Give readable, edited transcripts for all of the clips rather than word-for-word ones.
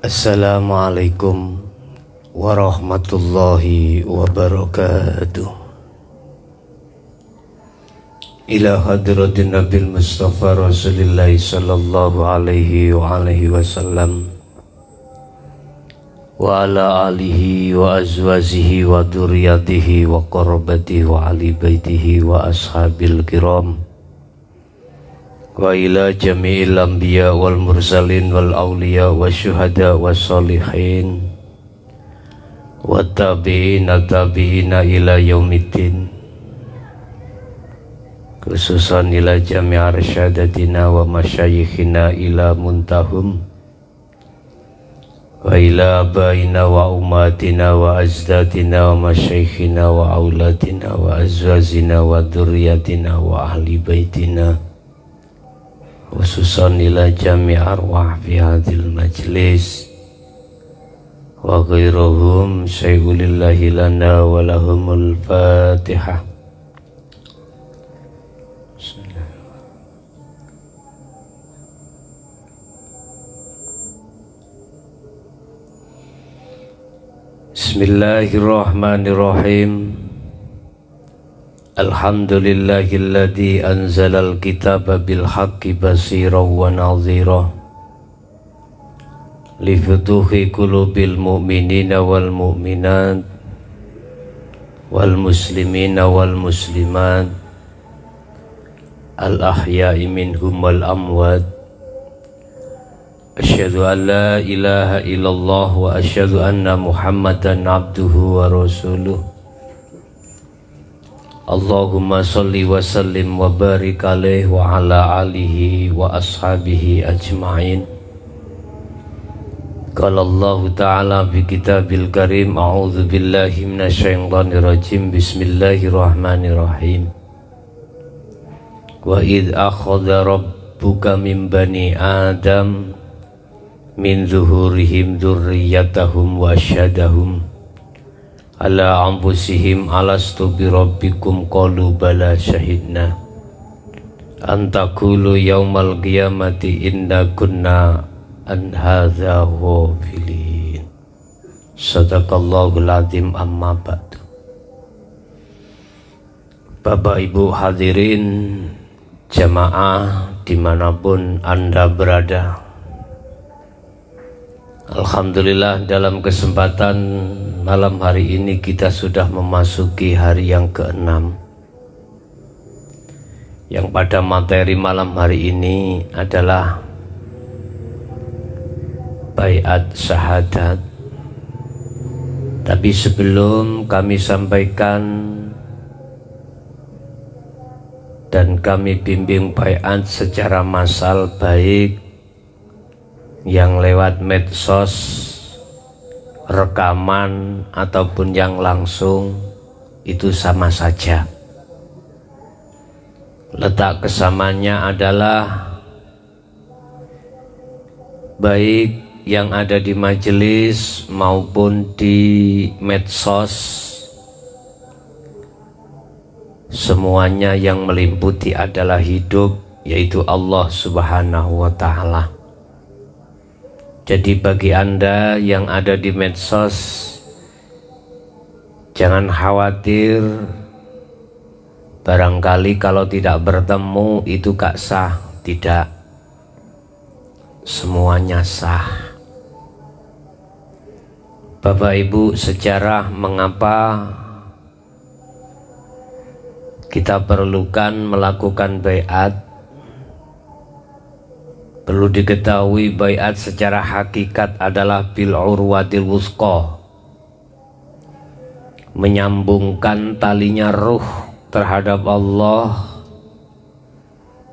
Assalamualaikum warahmatullahi wabarakatuh. Ila hadratin Nabil Mustafa Rasulillah sallallahu alaihi wa alihi wasallam wa ala alihi wa azwajihi wa dzurriyyatihi wa qarbatihi wa ali baitihi wa ashabil kiram wa ila jami'il anbiya wal mursalin wal awliya wa syuhada wa salihin wa tabi'ina ila yaumiddin, khususan ila jami' arsyadatina wa masyayikhina ila muntahum wa ila abaina wa umatina wa azdatina wa masyayikhina wa auladina wa azwazina wa dzurriyyatina wa ahli baitina, khususan ila jami' arwah fi hadhil majlis wa ghairuhum syai'ulillahi lana wa lahumul fatihah. Bismillahirrahmanirrahim. Alhamdulillahilladzi anzalal kitaba bil haqqi basiran wa nadhira li futuhi qulubil mu'minina wal mu'minat wal muslimina wal muslimat al ahya'i minhum wal amwat. Asyhadu an la ilaha illallah wa asyhadu anna Muhammadan abduhu wa rasuluh. Allahumma salli wa sallim wa barik alaihi wa ala alihi wa ashabihi ajma'in. Qala Allah ta'ala bi kitabil karim, a'udzu billahi minasyaitonir rajim, bismillahirrahmanirrahim. Wa idh akhadha rabbuka min bani adam min zuhurihim dzurriyyatahum wa asyhadahum ala anfusihim alastu bi rabbikum qalu bala syahidna an taqulu yaumal qiyamati inna kunna an hadza ghafilin. Sadaqallahul azim. Amma ba'du. Bapak Ibu hadirin jamaah dimanapun Anda berada, alhamdulillah dalam kesempatan malam hari ini kita sudah memasuki hari yang ke-6, yang pada materi malam hari ini adalah baiat syahadat. Tapi sebelum kami sampaikan dan kami bimbing baiat secara massal, baik yang lewat medsos, rekaman ataupun yang langsung, itu sama saja. Letak kesamanya adalah baik yang ada di majelis maupun di medsos, semuanya yang meliputi adalah hidup, yaitu Allah Subhanahu wa ta'ala. Jadi bagi Anda yang ada di medsos, jangan khawatir, barangkali kalau tidak bertemu itu gak sah. Tidak, semuanya sah. Bapak Ibu, sejarah mengapa kita perlukan melakukan baiat. Perlu diketahui baiat secara hakikat adalah bil urwatil wusqa, menyambungkan talinya ruh terhadap Allah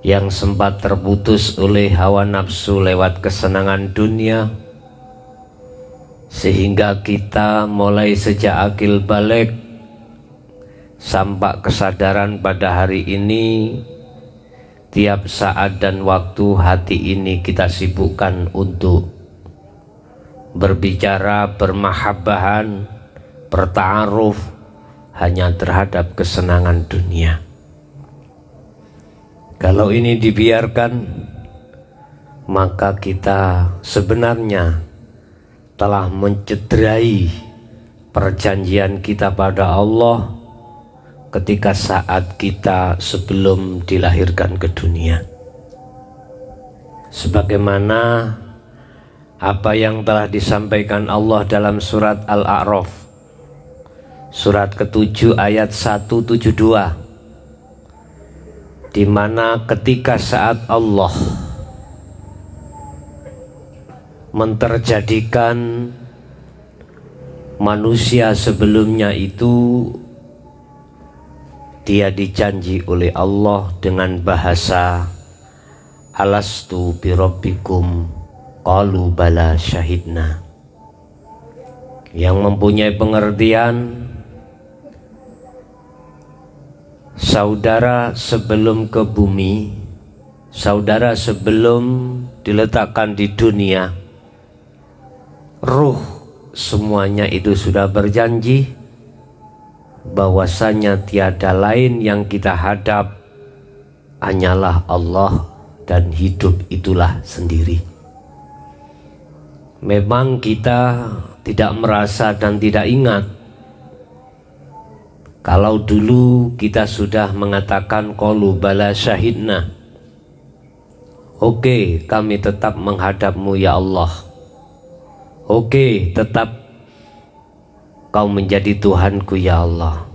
yang sempat terputus oleh hawa nafsu lewat kesenangan dunia, sehingga kita mulai sejak akil balik sampai kesadaran pada hari ini tiap saat dan waktu hati ini kita sibukkan untuk berbicara, bermahabbahan, berta'aruf hanya terhadap kesenangan dunia. Kalau ini dibiarkan, maka kita sebenarnya telah mencederai perjanjian kita pada Allah ketika saat kita sebelum dilahirkan ke dunia. Sebagaimana apa yang telah disampaikan Allah dalam surat Al-A'raf, surat ke-7 ayat 172, di mana ketika saat Allah menterjadikan manusia sebelumnya itu, dia dijanji oleh Allah dengan bahasa alastu birabbikum qalu bala syahidna, yang mempunyai pengertian saudara sebelum ke bumi, saudara sebelum diletakkan di dunia, ruh semuanya itu sudah berjanji bahwasanya tiada lain yang kita hadap hanyalah Allah, dan hidup itulah sendiri. Memang kita tidak merasa dan tidak ingat kalau dulu kita sudah mengatakan qalu bala syahidna, oke, kami tetap menghadapmu ya Allah, oke, tetap kau menjadi Tuhanku ya Allah.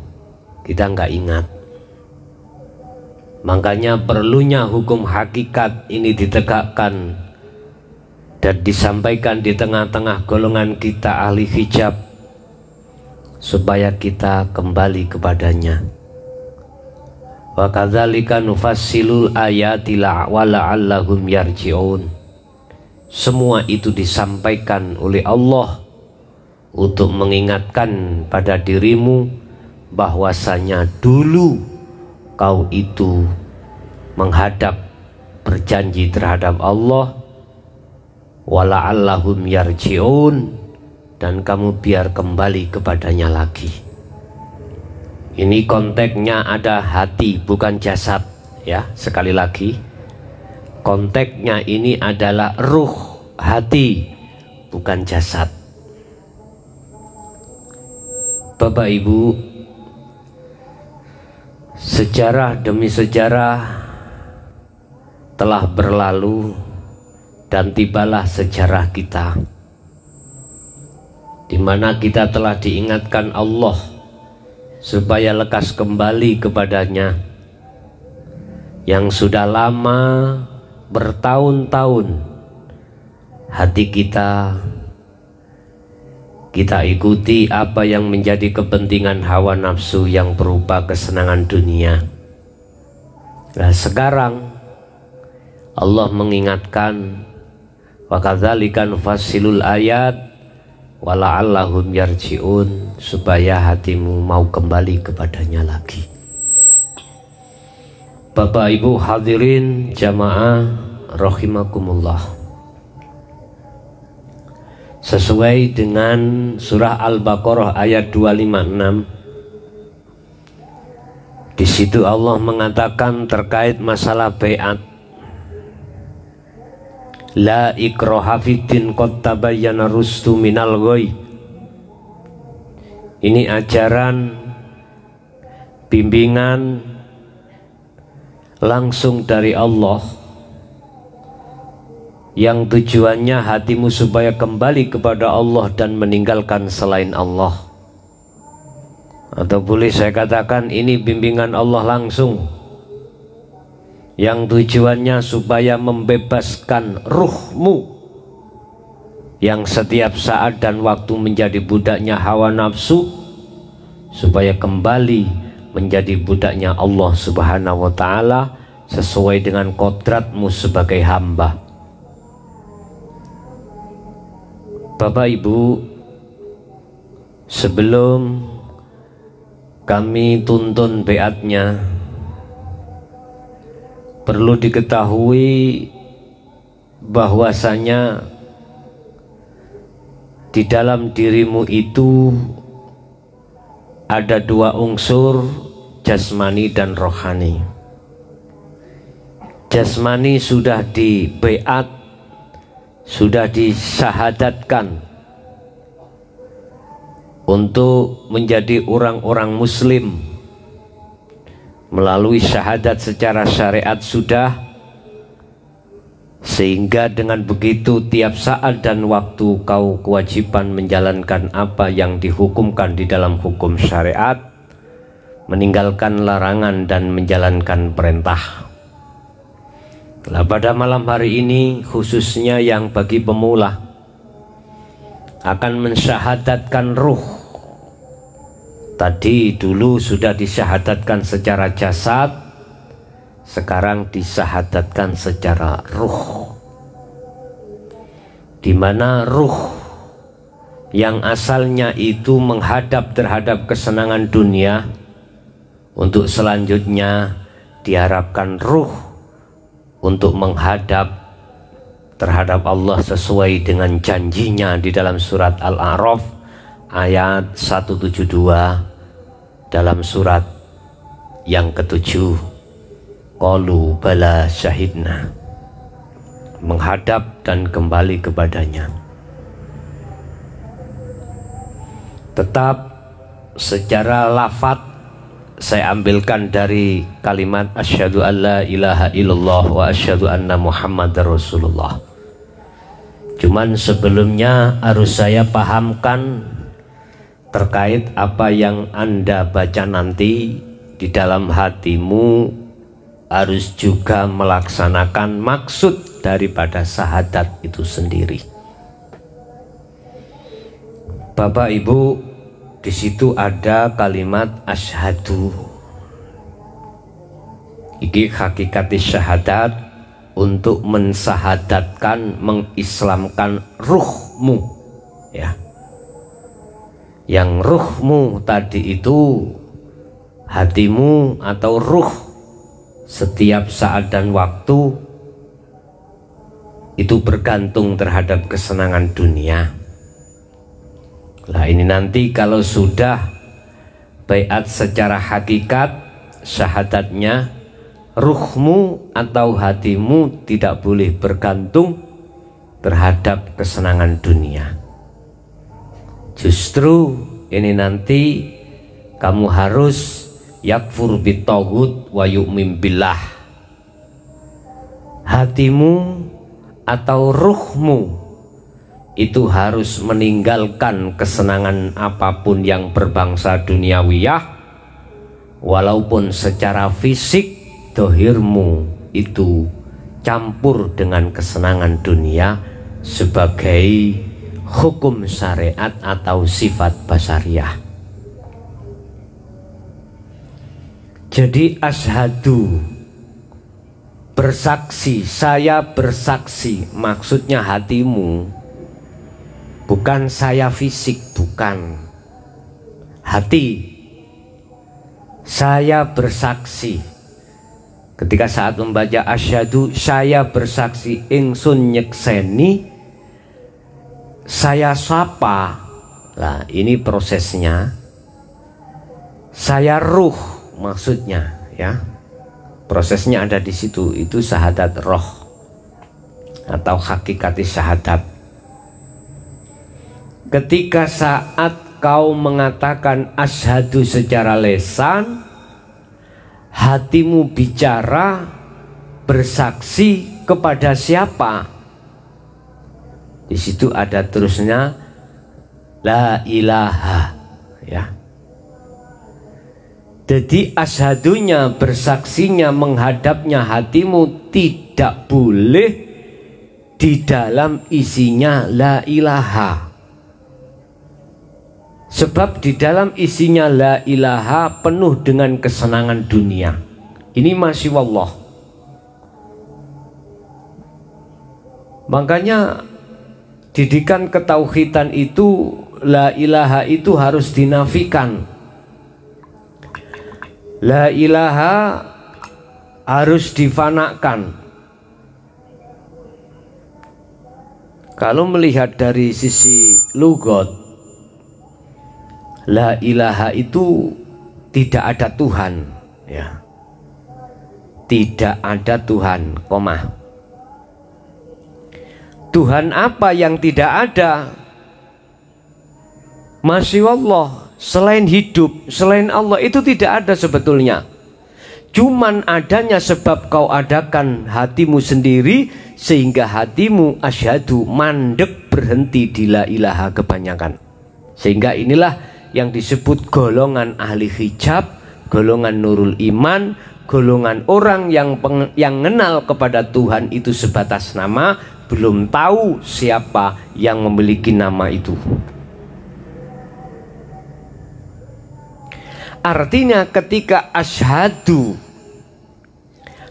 Kita nggak ingat. Makanya perlunya hukum hakikat ini ditegakkan dan disampaikan di tengah-tengah golongan kita ahli hijab, supaya kita kembali kepadanya. Wa kadzalika nufassilul ayati la'allahum yarji'un. Semua itu disampaikan oleh Allah untuk mengingatkan pada dirimu bahwasanya dulu kau itu menghadap berjanji terhadap Allah, wala'allahum yarji'un, dan kamu biar kembali kepadanya lagi. Ini konteksnya ada hati bukan jasad ya. Sekali lagi, konteksnya ini adalah ruh, hati bukan jasad. Bapak Ibu, sejarah demi sejarah telah berlalu dan tibalah sejarah kita, di mana kita telah diingatkan Allah supaya lekas kembali kepadanya, yang sudah lama bertahun-tahun hati kita ikuti apa yang menjadi kepentingan hawa nafsu yang berupa kesenangan dunia. Nah, sekarang Allah mengingatkan, wa kadzalika nufassilul ayat wala'allahum yarji'un, supaya hatimu mau kembali kepadanya lagi. Bapak Ibu hadirin jamaah rahimakumullah, sesuai dengan surah Al-Baqarah ayat 256, di situ Allah mengatakan terkait masalah bai'at, la ikraha fiddin qad tabayyana rusdu minal ghoi. Ini ajaran bimbingan langsung dari Allah, yang tujuannya hatimu supaya kembali kepada Allah dan meninggalkan selain Allah. Atau boleh saya katakan ini bimbingan Allah langsung, yang tujuannya supaya membebaskan ruhmu yang setiap saat dan waktu menjadi budaknya hawa nafsu, supaya kembali menjadi budaknya Allah Subhanahu wa ta'ala sesuai dengan kodratmu sebagai hamba. Bapak Ibu, sebelum kami tuntun baiatnya, perlu diketahui bahwasanya di dalam dirimu itu ada dua unsur, jasmani dan rohani. Jasmani sudah di baiat, sudah disyahadatkan untuk menjadi orang-orang muslim melalui syahadat secara syariat sudah, sehingga dengan begitu tiap saat dan waktu kau kewajiban menjalankan apa yang dihukumkan di dalam hukum syariat, meninggalkan larangan dan menjalankan perintah. Nah, pada malam hari ini khususnya yang bagi pemula akan mensyahadatkan ruh. Tadi dulu sudah disyahadatkan secara jasad, sekarang disyahadatkan secara ruh, di mana ruh yang asalnya itu menghadap terhadap kesenangan dunia, untuk selanjutnya diharapkan ruh untuk menghadap terhadap Allah sesuai dengan janjinya di dalam surat Al-A'raf ayat 172, dalam surat yang ke-7. Qalu bala syahidna, menghadap dan kembali kepadanya. Tetap secara lafaz saya ambilkan dari kalimat asyhadu alla ilaha illallah wa asyhadu anna muhammadar rasulullah. Cuman sebelumnya harus saya pahamkan terkait apa yang Anda baca nanti. Di dalam hatimu harus juga melaksanakan maksud daripada syahadat itu sendiri. Bapak Ibu, di situ ada kalimat asyhadu. Iki hakikat syahadat, untuk mensyahadatkan, mengislamkan ruhmu, ya. Yang ruhmu tadi itu hatimu atau ruh, setiap saat dan waktu itu bergantung terhadap kesenangan dunia. Nah, ini nanti kalau sudah baiat secara hakikat, syahadatnya ruhmu atau hatimu tidak boleh bergantung terhadap kesenangan dunia. Justru ini nanti kamu harus yakfur bitaghut wa yu'min billah. Hatimu atau ruhmu itu harus meninggalkan kesenangan apapun yang berbangsa duniawiyah, walaupun secara fisik dohirmu itu campur dengan kesenangan dunia sebagai hukum syariat atau sifat basariyah. Jadi asyhadu, bersaksi, saya bersaksi, maksudnya hatimu, bukan saya fisik, bukan hati. Saya bersaksi. Ketika saat membaca asyhadu, saya bersaksi, ingsun nyekseni, saya sapa. Lah, ini prosesnya. Saya ruh, maksudnya, ya. Prosesnya ada di situ, itu syahadat roh atau hakikat syahadat. Ketika saat kau mengatakan asyhadu secara lisan, hatimu bicara bersaksi kepada siapa? Di situ ada terusnya la ilaha, ya. Jadi asyhadunya, bersaksinya, menghadapnya hatimu tidak boleh di dalam isinya la ilaha. Sebab di dalam isinya la ilaha penuh dengan kesenangan dunia. Ini masih wallah. Makanya didikan ketauhidan itu, la ilaha itu harus dinafikan. La ilaha harus difanakan. Kalau melihat dari sisi lugat, la ilaha itu tidak ada Tuhan, ya. Tidak ada Tuhan, koma. Tuhan apa yang tidak ada? Masya Allah, selain hidup, selain Allah itu tidak ada sebetulnya. Cuman adanya sebab kau adakan hatimu sendiri, sehingga hatimu asyhadu mandek berhenti di la ilaha kebanyakan. Sehingga inilah yang disebut golongan ahli hijab, golongan nurul iman, golongan orang yang kenal kepada Tuhan itu sebatas nama, belum tahu siapa yang memiliki nama itu. Artinya ketika asyhadu,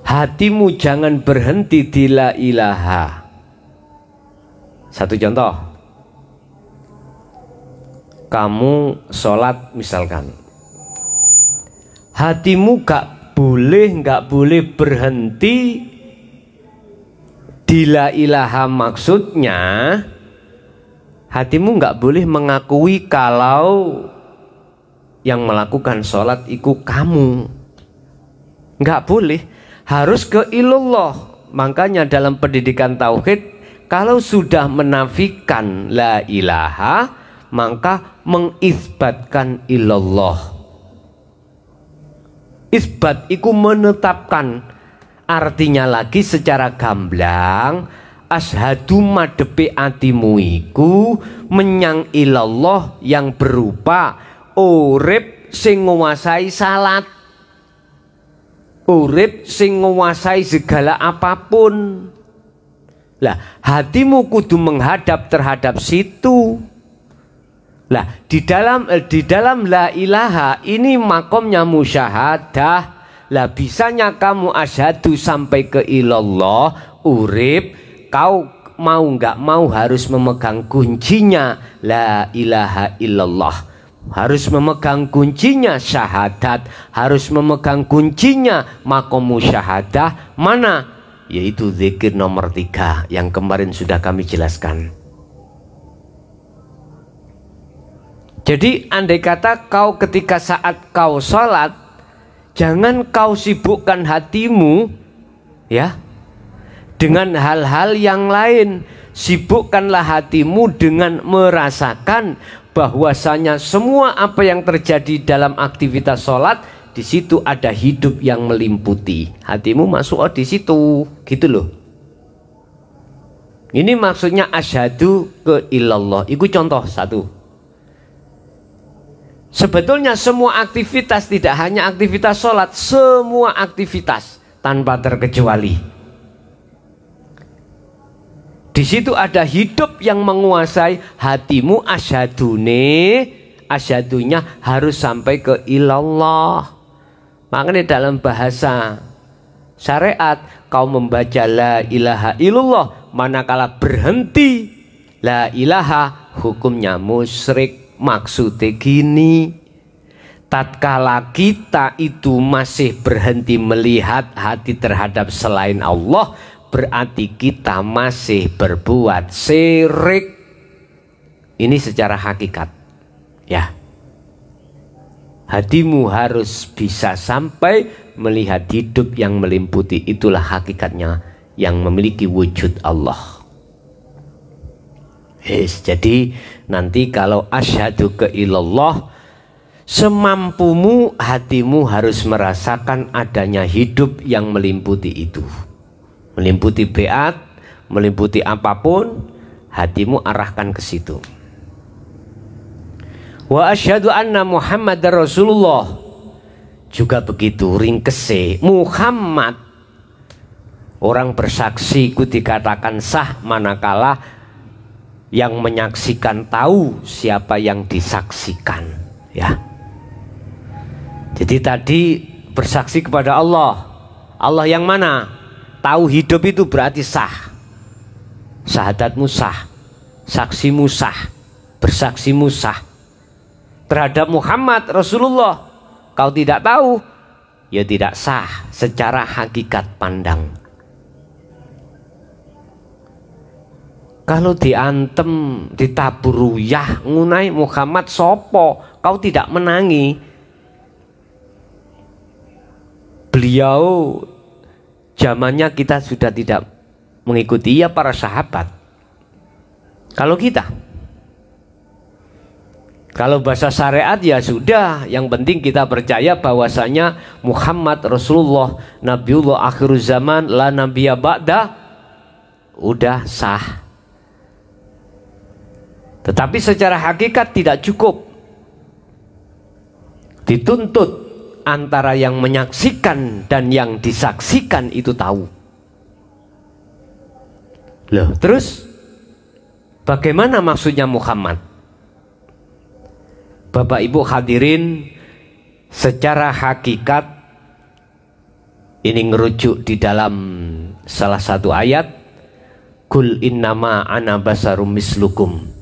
hatimu jangan berhenti di la ilaha. Satu contoh, kamu sholat misalkan, hatimu nggak boleh berhenti di la ilaha, maksudnya hatimu nggak boleh mengakui kalau yang melakukan sholat itu kamu. Nggak boleh, harus ke ilallah. Makanya dalam pendidikan tauhid, kalau sudah menafikan la ilaha, maka mengisbatkan ilallah. Isbat itu menetapkan. Artinya lagi secara gamblang, asyhadu madepe atimu iku menyang ilallah yang berupa urip sing nguasai salat, urip sing nguasai segala apapun. Lah, hatimu kudu menghadap terhadap situ. Lah, di dalam la ilaha ini makomnya musyahadah. Lah, bisanya kamu asyhadu sampai ke ilallah, urip, kau mau nggak mau harus memegang kuncinya la ilaha illallah. Harus memegang kuncinya syahadat, harus memegang kuncinya makom musyahadah. Mana? Yaitu zikir nomor 3 yang kemarin sudah kami jelaskan. Jadi andai kata kau ketika saat kau sholat, jangan kau sibukkan hatimu, ya, dengan hal-hal yang lain. Sibukkanlah hatimu dengan merasakan bahwasanya semua apa yang terjadi dalam aktivitas sholat, di situ ada hidup yang melimputi. Hatimu masuk di situ, gitu loh. Ini maksudnya asyhadu ke ilallah. Itu contoh satu. Sebetulnya semua aktivitas, tidak hanya aktivitas sholat, semua aktivitas tanpa terkecuali. Di situ ada hidup yang menguasai hatimu. Asyadunya harus sampai ke ilallah. Makanya dalam bahasa syariat, kau membaca la ilaha illallah, manakala berhenti la ilaha, hukumnya musyrik. Maksudnya gini, tatkala kita itu masih berhenti melihat hati terhadap selain Allah, berarti kita masih berbuat syirik. Ini secara hakikat, ya. Hatimu harus bisa sampai melihat hidup yang melimputi. Itulah hakikatnya yang memiliki wujud Allah. Jadi nanti kalau asyhadu ke ilallah, semampumu hatimu harus merasakan adanya hidup yang melimputi itu. Melimputi beat, melimputi apapun, hatimu arahkan ke situ. Wa asyhadu anna Muhammadar Rasulullah, juga begitu ringkese. Muhammad, orang bersaksi ku dikatakan sah manakala yang menyaksikan tahu siapa yang disaksikan, ya. Jadi tadi bersaksi kepada Allah. Allah yang mana? Tahu hidup itu berarti sah. Syahadatmu sah, saksimu sah, bersaksimu sah. Terhadap Muhammad Rasulullah kau tidak tahu, ya tidak sah secara hakikat pandang. Kalau diantem, ditabur ruyah ngunai Muhammad sopo, kau tidak menangi. Beliau zamannya kita sudah tidak mengikuti, ya para sahabat. Kalau kita, kalau bahasa syariat ya sudah, yang penting kita percaya bahwasanya Muhammad Rasulullah Nabiullah akhir zaman, la nabiyya ba'da, udah sah. Tetapi secara hakikat tidak cukup. Dituntut antara yang menyaksikan dan yang disaksikan itu tahu. Loh, terus bagaimana maksudnya Muhammad? Bapak Ibu hadirin, secara hakikat ini ngerujuk di dalam salah satu ayat, Kul innama ana basarum mislukum.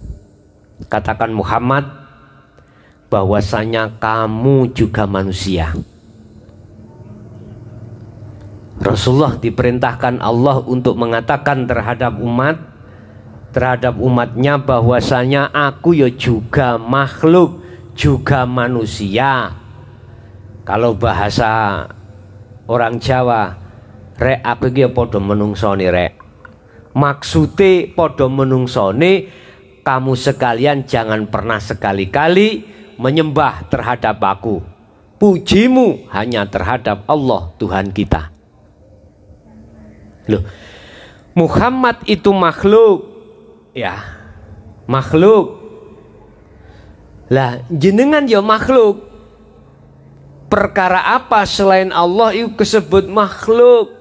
Katakan Muhammad, bahwasanya kamu juga manusia. Rasulullah diperintahkan Allah untuk mengatakan terhadap umatnya bahwasanya aku ya juga makhluk, juga manusia. Kalau bahasa orang Jawa, rek aku iki padha menungsone rek. Maksude padha menungsone, kamu sekalian jangan pernah sekali-kali menyembah terhadap aku. Pujimu hanya terhadap Allah Tuhan kita. Loh, Muhammad itu makhluk, ya, makhluk. Lah, jenengan ya makhluk. Perkara apa selain Allah itu disebut makhluk?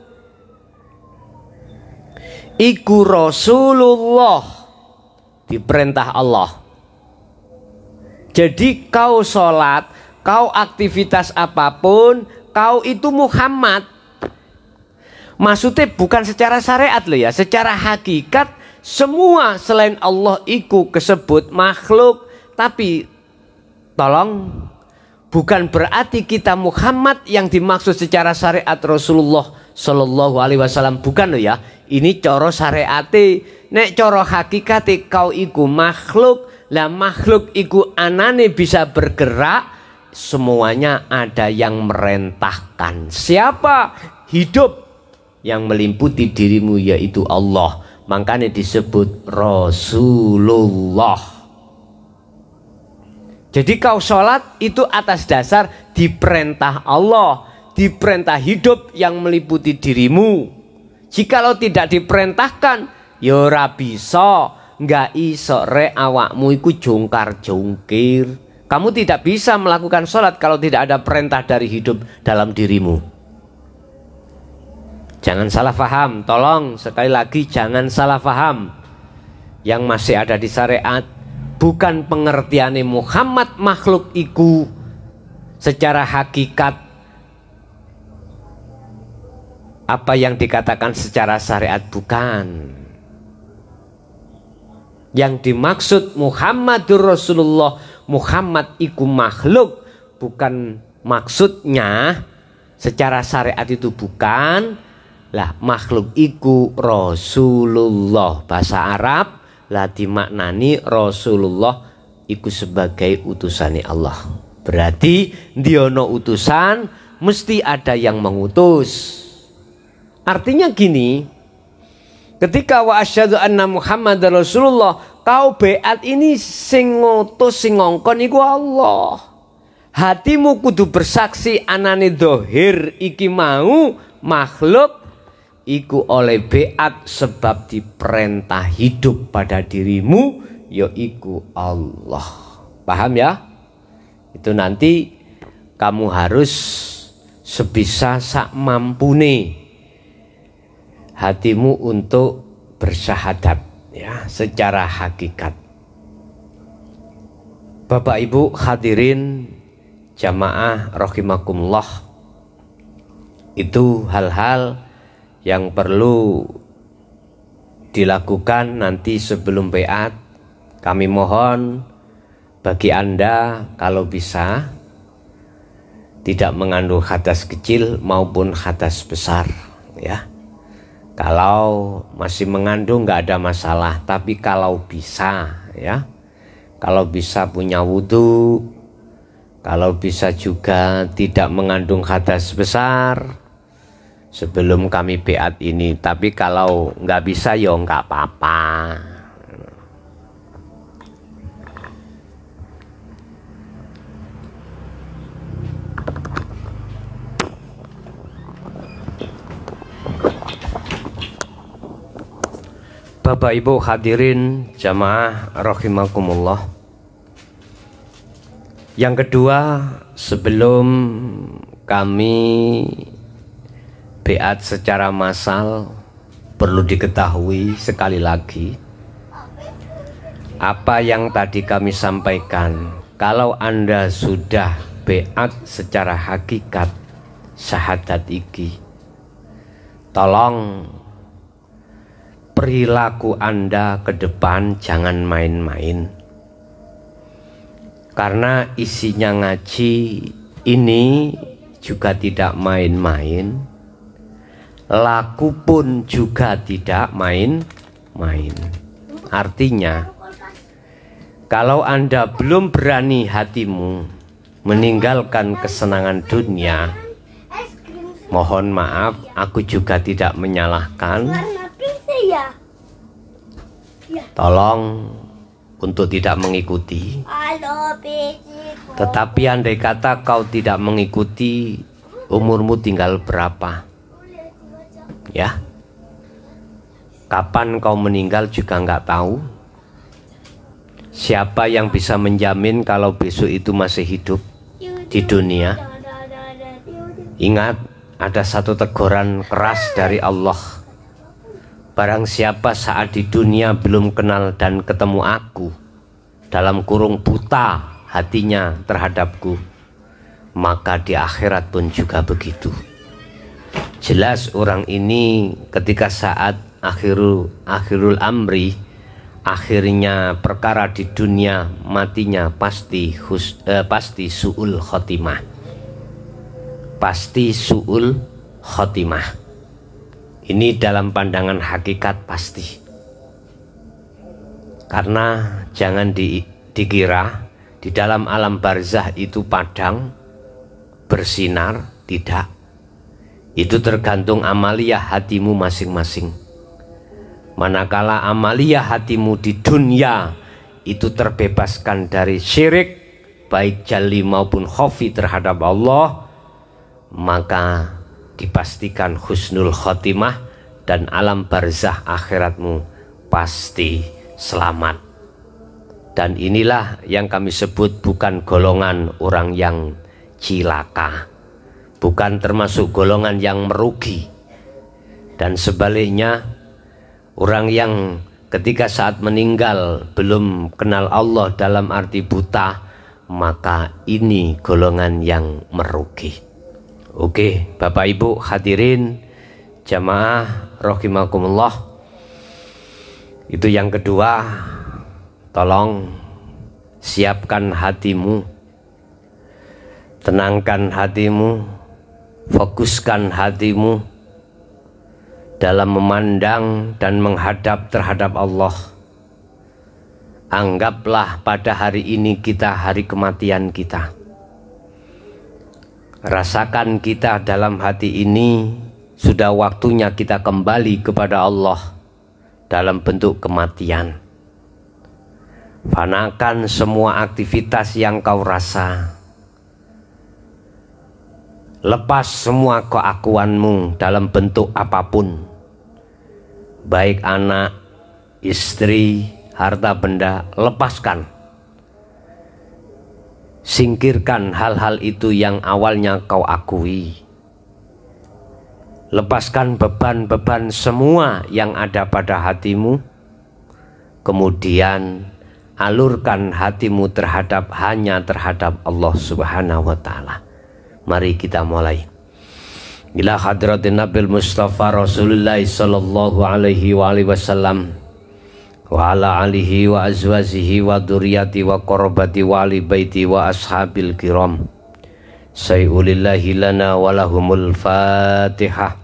Iku Rasulullah, diperintah Allah. Jadi kau sholat, kau aktivitas apapun, kau itu Muhammad. Maksudnya bukan secara syariat loh ya, secara hakikat semua selain Allah iku kesebut makhluk. Tapi tolong, bukan berarti kita Muhammad yang dimaksud secara syariat Rasulullah Shallallahu Alaihi Wasallam, bukan loh ya. Ini coro syariate, nek coro hakikate kau iku makhluk. Lah makhluk iku anane bisa bergerak, semuanya ada yang merentahkan. Siapa? Hidup yang meliputi dirimu yaitu Allah. Makanya disebut Rasulullah. Jadi kau sholat itu atas dasar diperintah Allah, diperintah hidup yang meliputi dirimu. Jikalau tidak diperintahkan, ya ora bisa, nggak iso re awakmu iku jongkar-jongkir. Kamu tidak bisa melakukan sholat kalau tidak ada perintah dari hidup dalam dirimu. Jangan salah faham, tolong sekali lagi jangan salah faham. Yang masih ada di syariat bukan pengertiane Muhammad makhluk iku secara hakikat apa yang dikatakan secara syariat, bukan. Yang dimaksud Muhammadur Rasulullah, Muhammad iku makhluk, bukan maksudnya secara syariat itu bukan. Lah makhluk iku Rasulullah, bahasa Arab lah dimaknani Rasulullah iku sebagai utusannya Allah. Berarti diono utusan mesti ada yang mengutus. Artinya gini, ketika wa asyhadu anna Muhammadar Rasulullah, kau beat ini sing ngutus sing ngongkon iku Allah. Hatimu kudu bersaksi anane dohir iki mau makhluk iku oleh beat sebab diperintah hidup pada dirimu yaitu Allah. Paham ya? Itu nanti kamu harus sebisa sak mampune hatimu untuk bersyahadat ya secara hakikat. Bapak Ibu hadirin jamaah rahimakumullah, itu hal-hal yang perlu dilakukan nanti sebelum beat. Kami mohon bagi Anda kalau bisa tidak mengandung hadas kecil maupun hadas besar, ya. Kalau masih mengandung nggak ada masalah, tapi kalau bisa, ya, kalau bisa punya wudhu, kalau bisa juga tidak mengandung hadas besar sebelum kami beat ini. Tapi kalau nggak bisa ya nggak apa-apa. Bapak Ibu hadirin jamaah rahimakumullah. Yang kedua, sebelum kami beat secara massal, perlu diketahui sekali lagi apa yang tadi kami sampaikan. Kalau Anda sudah beat secara hakikat syahadat iki, tolong perilaku Anda ke depan jangan main-main. Karena isinya ngaji ini juga tidak main-main, laku pun juga tidak main-main. Artinya, kalau Anda belum berani hatimu meninggalkan kesenangan dunia, mohon maaf, aku juga tidak menyalahkan. Tolong untuk tidak mengikuti. Tetapi andai kata kau tidak mengikuti, umurmu tinggal berapa? Ya, kapan kau meninggal juga nggak tahu. Siapa yang bisa menjamin kalau besok itu masih hidup di dunia? Ingat, ada satu teguran keras dari Allah. Barang siapa saat di dunia belum kenal dan ketemu aku, dalam kurung buta hatinya terhadapku, maka di akhirat pun juga begitu. Jelas orang ini ketika saat akhirul amri, akhirnya perkara di dunia, matinya pasti su'ul khotimah. Pasti su'ul khotimah. Ini dalam pandangan hakikat pasti. Karena jangan dikira di dalam alam barzah itu padang bersinar, tidak. Itu tergantung amaliyah hatimu masing-masing. Manakala amaliyah hatimu di dunia itu terbebaskan dari syirik, baik jali maupun khafi terhadap Allah, maka dipastikan husnul khotimah dan alam barzah akhiratmu pasti selamat. Dan inilah yang kami sebut bukan golongan orang yang cilaka, bukan termasuk golongan yang merugi. Dan sebaliknya, orang yang ketika saat meninggal belum kenal Allah dalam arti buta, maka ini golongan yang merugi. Oke, Bapak Ibu hadirin jamaah rahimakumullah. Itu yang kedua, tolong siapkan hatimu, tenangkan hatimu, fokuskan hatimu dalam memandang dan menghadap terhadap Allah. Anggaplah pada hari ini kita hari kematian kita. Rasakan kita dalam hati ini sudah waktunya kita kembali kepada Allah dalam bentuk kematian. Fanakan semua aktivitas yang kau rasa. Lepas semua keakuanmu dalam bentuk apapun. Baik anak, istri, harta benda, lepaskan. Singkirkan hal-hal itu yang awalnya kau akui. Lepaskan beban-beban semua yang ada pada hatimu. Kemudian alurkan hatimu hanya terhadap Allah Subhanahu wa ta'ala. Mari kita mulai. Ila hadratin Nabil Mustafa Rasulullah sallallahu alaihi wasallam wa ala alihi wa azwajihi wa dzurriyyati wa qarabati wa ali baiti wa ashabil kiram. sayulillahi lana walahumul fatihah.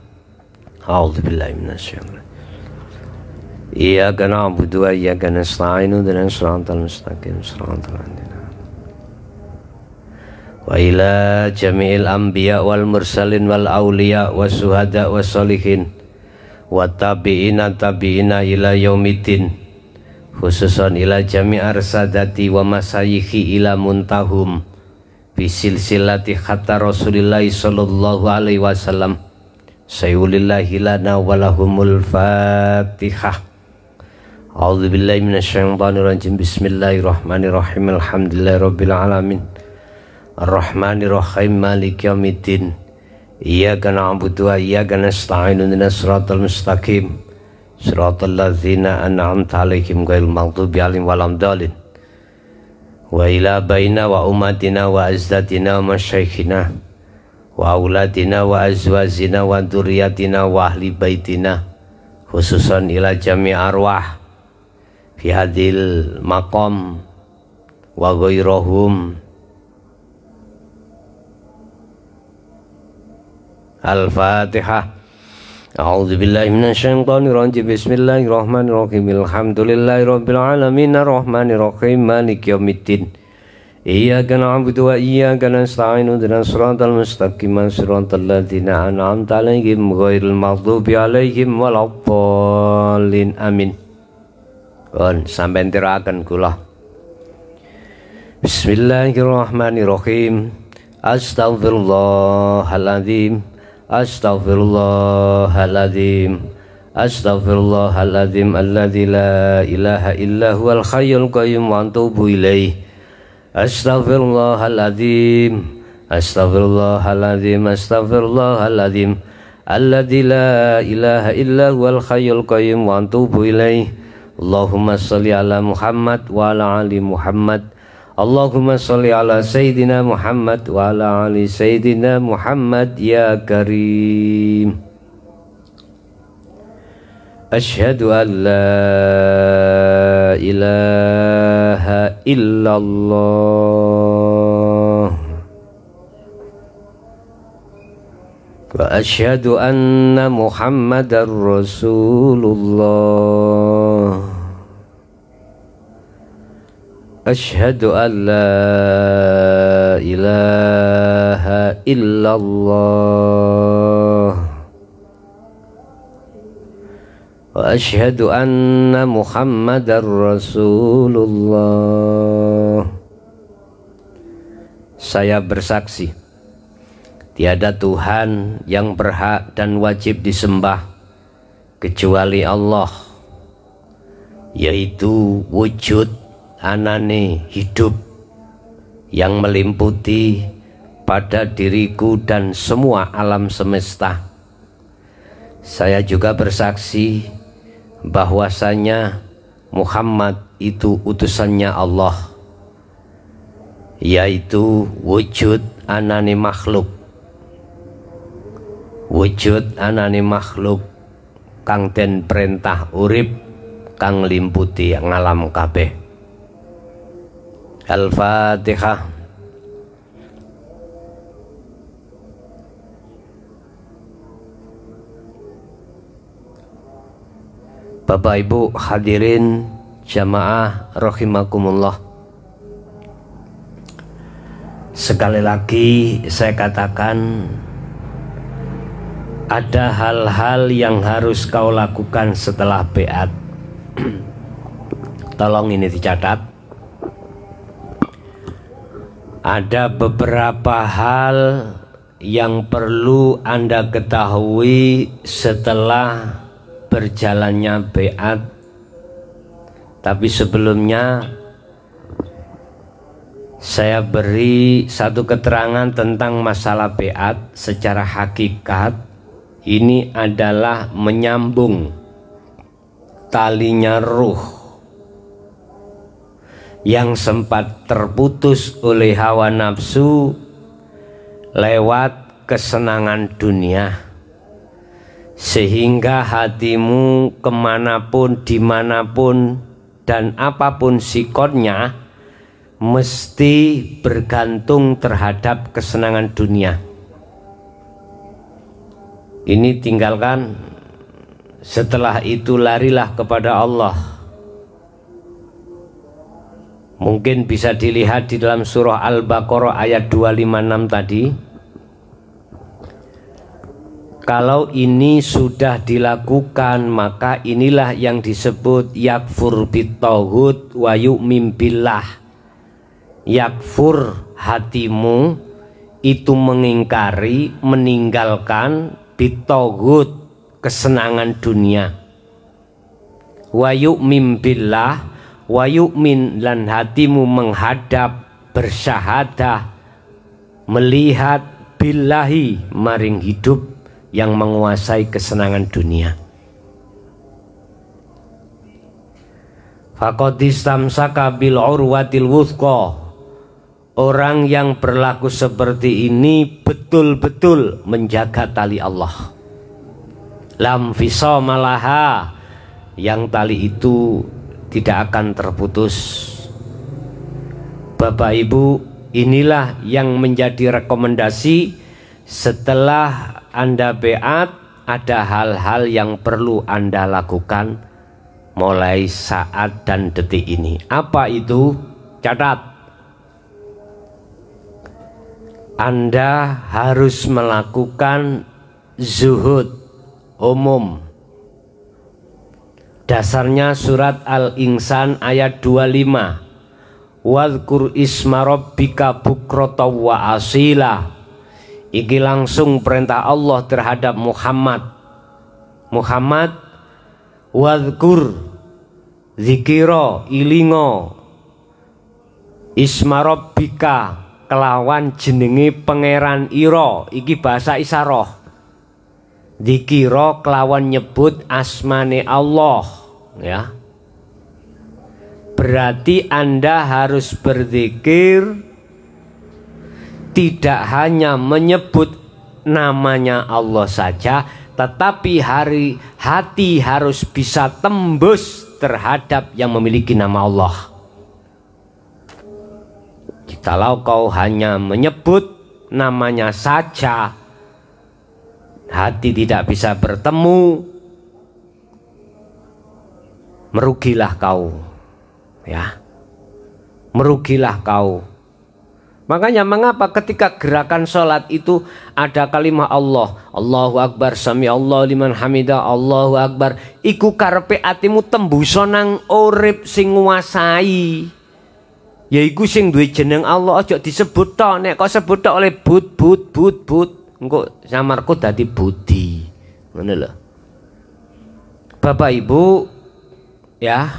A'udzubillahi minasyaitonir rajim. Iyyaka na'budu wa iyyaka nasta'in ihdinas siratal mustaqim siratal ladzina wa ila jami'il anbiya wal mursalin wal auliya was syuhada was sholihin wa tabi'ina ila yaumiddin, khususan ila jami'ar sadati wa masayikhi ila muntahum bisilsilati khatta Rasulillah sallallahu alaihi wasallam sayulillahi lana walahumul fatihah. A'udzubillahi minasyaitonir rajim. Bismillahirrahmanirrahim. Alhamdulillahirabbil alamin. Arrahmanirrahim. Maliki yaumiddin. Iyyaka na'budu wa iyyaka nasta'in ihdinas siratal mustaqim siratal ladzina an'amta 'alaihim ghairil maghdubi 'alaihim waladdallin. Wa ila baina wa ummatina wa azdatina wa masyaikhina wa auladina wa azwajina wa dzurriyyatina wa ahli baitina, khususan ila jami' arwah fi hadil maqam wa ghairahum. Al-Fatihah. A'udzubillahi minasyaitonir rajim. Bismillahirrahmanirrahim. Alhamdulillahirabbil alamin arrahmanirrahim maliki yaumiddin. Iyyaka na'budu wa iyyaka nasta'in ihdinas siratal mustaqim siratal ladzina an'amta 'alaihim ghairil maghdubi 'alaihim waladdallin. Amin. Pun sampeyan tiraken kula. Bismillahirrahmanirrahim. Astaghfirullahaladzim. Astaghfirullahaladzim. Astaghfirullahaladzim alladzi la ilaha illa huwal hayyul qayyum wa atubu ilaih. Astaghfirullahaladzim. Astaghfirullahaladzim. Astaghfirullahaladzim alladzi la ilaha illa huwal hayyul qayyum wa atubu ilaih. Allahumma shalli ala Muhammad wa ala ali Muhammad. Allahumma sholli ala Sayyidina Muhammad wa ala ali Sayyidina Muhammad ya Karim. Asyhadu an la ilaha illallah wa asyhadu anna Muhammadar Rasulullah. Asyhadu an la ilaha illallah wa asyhadu anna Muhammadar Rasulullah. Saya bersaksi tiada Tuhan yang berhak dan wajib disembah kecuali Allah, yaitu wujud anane hidup yang meliputi pada diriku dan semua alam semesta. Saya juga bersaksi bahwasanya Muhammad itu utusannya Allah, yaitu wujud anane makhluk, wujud anane makhluk kang den perintah urip kang limputi ngalam kabeh. Al-Fatihah. Bapak Ibu hadirin jamaah rahimakumullah. Sekali lagi saya katakan, ada hal-hal yang harus kau lakukan setelah beat. Tolong ini dicatat. Ada beberapa hal yang perlu Anda ketahui setelah berjalannya beat. Tapi sebelumnya saya beri satu keterangan tentang masalah beat. Secara hakikat ini adalah menyambung talinya ruh yang sempat terputus oleh hawa nafsu lewat kesenangan dunia, sehingga hatimu kemanapun, dimanapun, dan apapun sikonnya mesti bergantung terhadap kesenangan dunia. Ini tinggalkan, setelah itu larilah kepada Allah. Mungkin bisa dilihat di dalam surah Al-Baqarah ayat 256 tadi. Kalau ini sudah dilakukan, maka inilah yang disebut yakfur bitaghut wa yu'min billah. Yakfur, hatimu itu mengingkari, meninggalkan bitaghut, kesenangan dunia. Wa yu'min billah, wa yu'min, dan hatimu menghadap, bersyahadah, melihat billahi, maring hidup yang menguasai kesenangan dunia. Faqad istamsaka bil urwatil wuthqa. Orang yang berlaku seperti ini betul-betul menjaga tali Allah. Lam fisama laha, yang tali itu tidak akan terputus. Bapak Ibu, inilah yang menjadi rekomendasi setelah Anda beat, ada hal-hal yang perlu Anda lakukan mulai saat dan detik ini. Apa itu? Catat. Anda harus melakukan zuhud umum. Dasarnya surat Al-Insan ayat 25. Wadhkur isma rabbika bukrata wa asila. Iki langsung perintah Allah terhadap Muhammad. Muhammad, wadhkur, zikiro, ilingo, isma rabbika, kelawan jenenge pangeran ira. Iki bahasa isaroh. Dikira kelawan nyebut asmane Allah, ya. Berarti Anda harus berzikir, tidak hanya menyebut namanya Allah saja, tetapi hati harus bisa tembus terhadap yang memiliki nama Allah. Kalau kau hanya menyebut namanya saja, hati tidak bisa bertemu, merugilah kau, ya, merugilah kau. Makanya mengapa ketika gerakan sholat itu ada kalimat Allah, Allahu Akbar, sami Allah liman hamidah, Allahu Akbar, iku karepe atimu tembuso nang urip sing nguasai, yaiku sing duwe jeneng Allah. Aja disebut tok, nek kok sebut tok oleh but engko samarku dadi budi, ngono lho. Bapak Ibu, ya,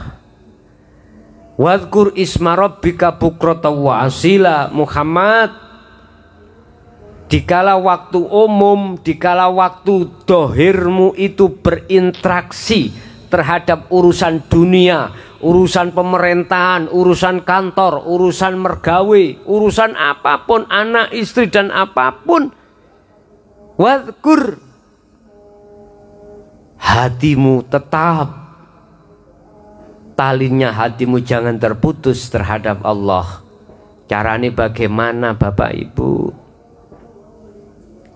wadhkur isma rabbika bukrata wa asila. Muhammad, dikala waktu umum, dikala waktu dohirmu itu berinteraksi terhadap urusan dunia, urusan pemerintahan, urusan kantor, urusan mergawe, urusan apapun, anak, istri, dan apapun, wadhkur, hatimu tetap, talinya hatimu jangan terputus terhadap Allah. Caranya bagaimana Bapak Ibu?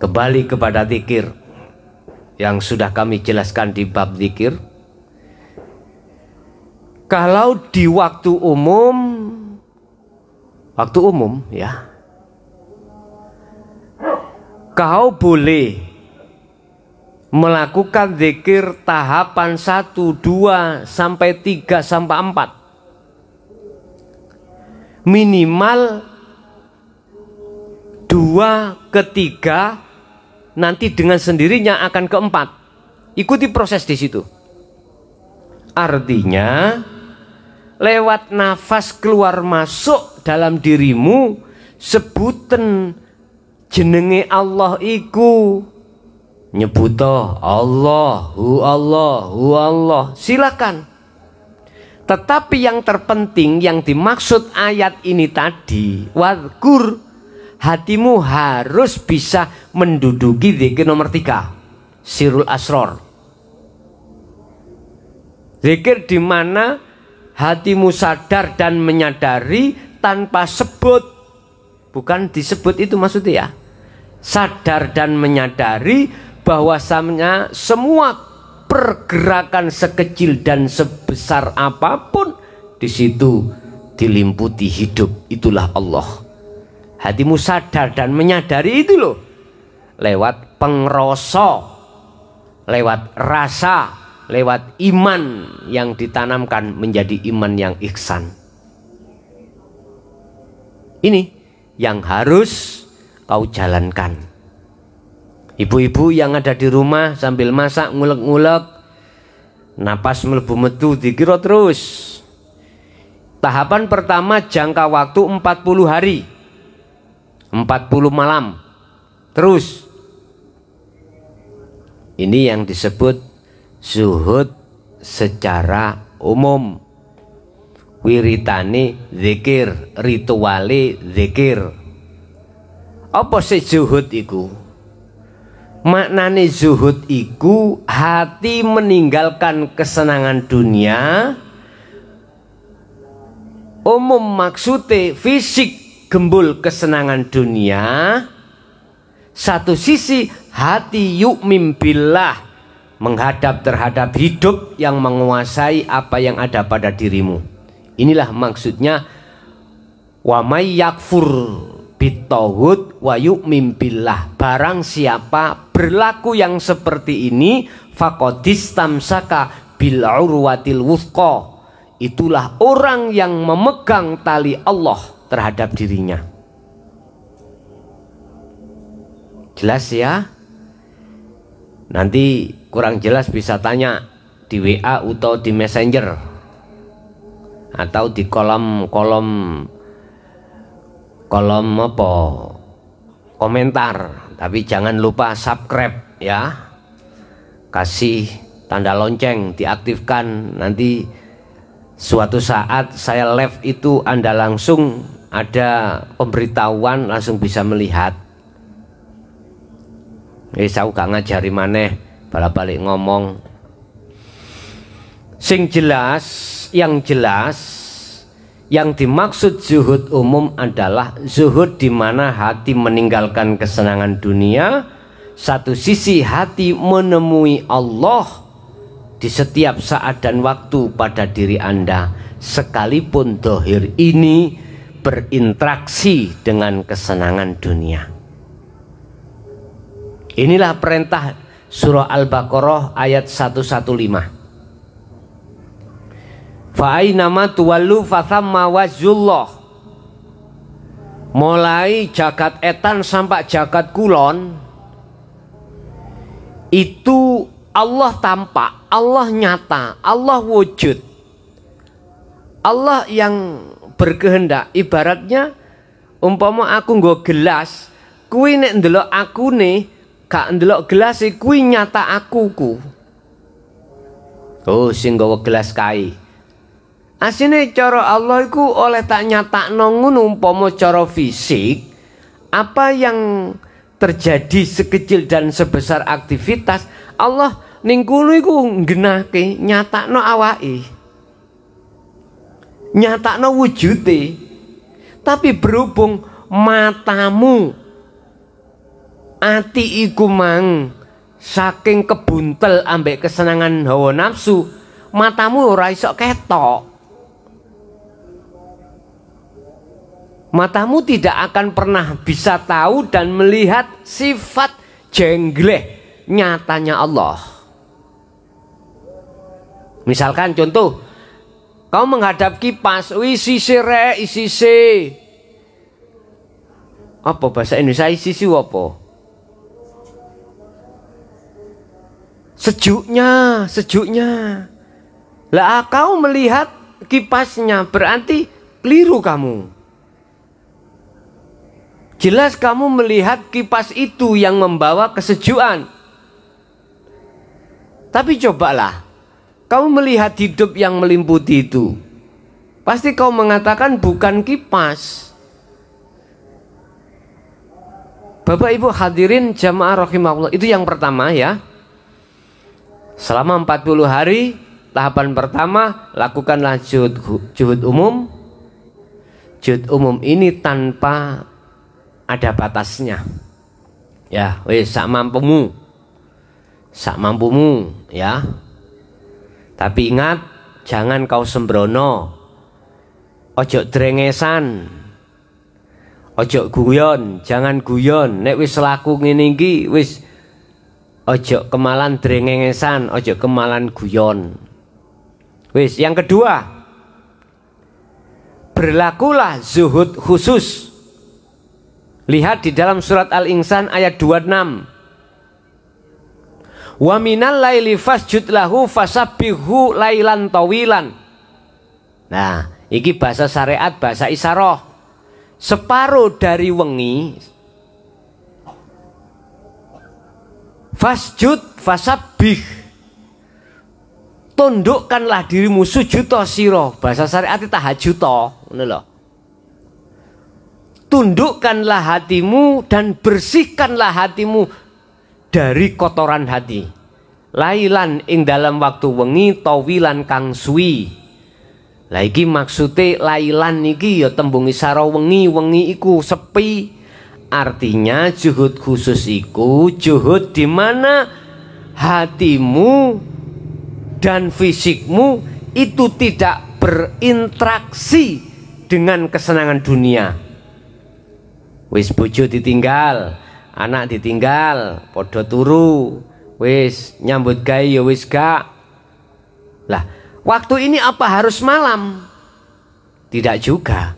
Kembali kepada zikir yang sudah kami jelaskan di bab zikir. Kalau di waktu umum ya, kau boleh melakukan zikir tahapan 1, 2, sampai 3, sampai 4. Minimal 2 ke 3, nanti dengan sendirinya akan ke 4. Ikuti proses di situ. Artinya lewat nafas keluar masuk dalam dirimu, sebutan jenenge Allah iku, nyebuto Allahu Allah, silakan. Tetapi yang terpenting yang dimaksud ayat ini tadi, wadhkur, hatimu harus bisa menduduki zikir nomor 3, sirul asror. Zikir di mana hatimu sadar dan menyadari tanpa sebut. Bukan disebut itu maksudnya ya. Sadar dan menyadari bahwasannya semua pergerakan sekecil dan sebesar apapun di situ dilimputi hidup, itulah Allah. Hatimu sadar dan menyadari itu loh, lewat pengrasa, lewat rasa, lewat iman yang ditanamkan menjadi iman yang ihsan. Ini yang harus kau jalankan. Ibu-ibu yang ada di rumah sambil masak ngulek-ngulek, napas mlebu metu dikira terus. Tahapan pertama jangka waktu 40 hari, 40 malam. Terus ini yang disebut zuhud secara umum. Wiritane zikir, rituale zikir. Apa sih zuhud iku? Maknane zuhud iku hati meninggalkan kesenangan dunia. Umum maksudnya fisik gembul kesenangan dunia. Satu sisi hati yu'min billah, menghadap terhadap hidup yang menguasai apa yang ada pada dirimu. Inilah maksudnya wa may yakfur bitaghut wa yu'min billah. Barang siapa berlaku yang seperti ini, faqadistamsaka bil urwatil wuthqa. Itulah orang yang memegang tali Allah terhadap dirinya. Jelas ya? Nanti kurang jelas bisa tanya di WA atau di Messenger atau di kolom apa? Komentar. Tapi jangan lupa subscribe ya. Kasih tanda lonceng, diaktifkan. Nanti suatu saat saya live itu Anda langsung ada pemberitahuan, langsung bisa melihat. Saya gak ngajari maneh balik ngomong. Sing jelas, yang dimaksud zuhud umum adalah zuhud di mana hati meninggalkan kesenangan dunia. Satu sisi hati menemui Allah di setiap saat dan waktu pada diri Anda, sekalipun dohir ini berinteraksi dengan kesenangan dunia. Inilah perintah surah Al-Baqarah ayat 115. Fa'ainama tuwallu fathamma wajhullah. Mulai jagat etan sampai jagat kulon itu Allah tampak, Allah nyata, Allah wujud. Allah yang berkehendak. Ibaratnya umpama aku nggo gelas, kuwi nek ndelok akune, gak ndelok gelas kuwi nyata akuku. Oh, sing nggawa gelas kae. Asine cara Allah iku oleh tak nyatakno ngono umpama cara fisik, apa yang terjadi sekecil dan sebesar aktivitas Allah ning kono iku nggenahke, nyatakno awake, nyatakno wujude. Tapi berhubung matamu, ati iku mang saking kebuntel ambek kesenangan hawa nafsu, matamu ora iso ketok. Matamu tidak akan pernah bisa tahu dan melihat sifat jengleh nyatanya Allah. Misalkan contoh, kau menghadap kipas, isise rek, isise. Apa bahasa Indonesia isise apa? Sejuknya, sejuknya. Lah kau melihat kipasnya berarti keliru kamu. Jelas kamu melihat kipas itu yang membawa kesejukan. Tapi cobalah, kamu melihat hidup yang meliputi itu. Pasti kau mengatakan bukan kipas. Bapak Ibu hadirin jamaah rahimahullah, itu yang pertama ya. Selama 40 hari, tahapan pertama, lakukanlah juhud umum. tahajud umum ini tanpa ada batasnya. Ya, wis sak mampumu. Sak mampumu, ya. Tapi ingat, jangan kau sembrono. Ojo drengesan. Ojo guyon, jangan guyon. Nek wis laku ngene iki wis ojo kemalan drengesan, ojo kemalan guyon. Wis, yang kedua, berlakulah zuhud khusus. Lihat di dalam surat Al-Insan ayat 26. Wa minal laili fasjud lahu fasabbihu lailan tawilan. Nah, iki bahasa syariat, bahasa isyarah. Separuh dari wengi fasjud fasabbih. Tundukkanlah dirimu, sujud to sira. Bahasa syariat tahajud to, ngono lho. Tundukkanlah hatimu dan bersihkanlah hatimu dari kotoran hati. Lailan ing dalam waktu wengi tawilan kang suwi. Lah iki maksude lailan iki ya tembung isara wengi, wengi iku sepi. Artinya juhud khusus iku juhud di mana hatimu dan fisikmu itu tidak berinteraksi dengan kesenangan dunia. Wis bojo ditinggal, anak ditinggal, podo turu, wis nyambut gawe ya wis gak. Lah, waktu ini apa harus malam? Tidak juga.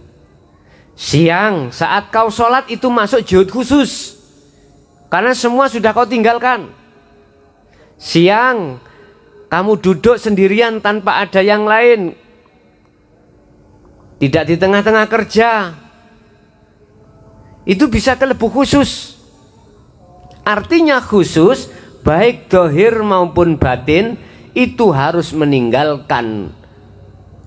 Siang saat kau sholat itu masuk juhud khusus, karena semua sudah kau tinggalkan. Siang kamu duduk sendirian tanpa ada yang lain, tidak di tengah-tengah kerja, itu bisa kelebu khusus. Artinya khusus baik dohir maupun batin itu harus meninggalkan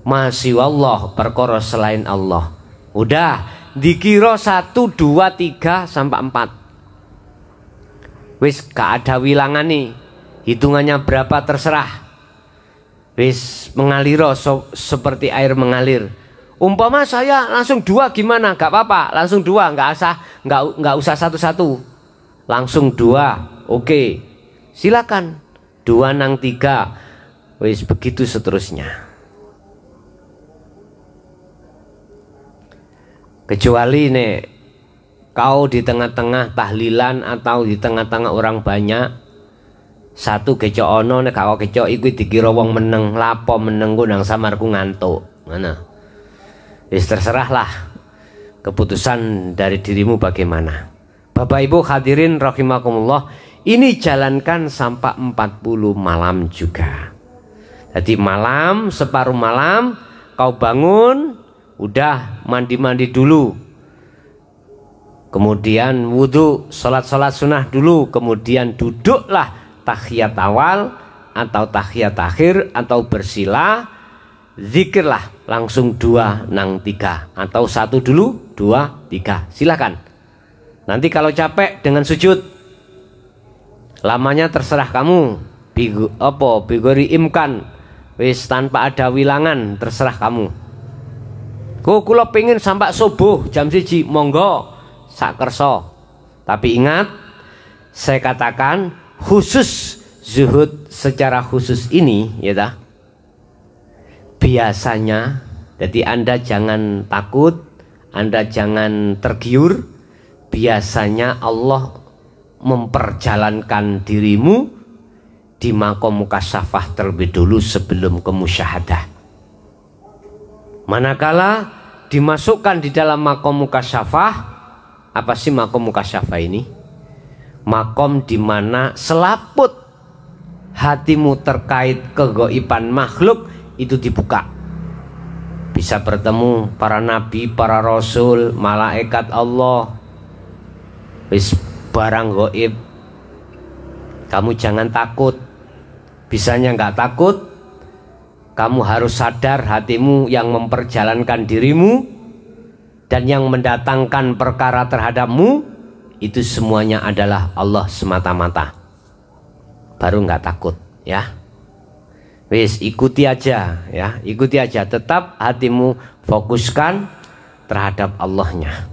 masih Allah, perkara selain Allah. Udah dikira 1, 2, 3 sampai 4. Wis gak ada wilangan nih, hitungannya berapa terserah. Wis mengalir seperti air mengalir. Umpama saya langsung 2 gimana? Gak apa-apa, langsung 2, nggak usah satu-satu, langsung 2. Oke, silakan 2 nang 3. Wis begitu seterusnya. Kecuali nih kau di tengah-tengah tahlilan atau di tengah-tengah orang banyak, satu kecok ono nek kau kecok iku dikira wong meneng, lapo menengku nang samarku ngantuk. Mana? Wis terserahlah keputusan dari dirimu bagaimana. Bapak Ibu hadirin rahimakumullah, ini jalankan sampai 40 malam juga. Jadi malam, separuh malam kau bangun, udah mandi-mandi dulu, kemudian wudhu, sholat-sholat sunnah dulu, kemudian duduklah tahiyat awal atau tahiyat akhir atau bersila, zikirlah langsung 2 nang 3 atau 1 dulu 2 3, silakan. Nanti kalau capek dengan sujud, lamanya terserah kamu. Bigori imkan, wis tanpa ada wilangan, terserah kamu. Kula pengen sampai subuh jam 1, monggo sak kerso. Tapi ingat, saya katakan khusus zuhud secara khusus ini ya dah. Biasanya, jadi Anda jangan takut, Anda jangan tergiur. Biasanya Allah memperjalankan dirimu di makom mukasyafah terlebih dulu sebelum ke musyahadah. Manakala dimasukkan di dalam makom mukasyafah, apa sih makom mukasyafah ini? Makom di mana selaput hatimu terkait kegaiban makhluk itu dibuka. Bisa bertemu para nabi, para rasul, malaikat Allah. Wis barang gaib. Kamu jangan takut. Bisanya nggak takut. Kamu harus sadar hatimu yang memperjalankan dirimu dan yang mendatangkan perkara terhadapmu itu semuanya adalah Allah semata-mata. Baru nggak takut, ya. Wis ikuti aja, ya, ikuti aja. Tetap hatimu fokuskan terhadap Allahnya.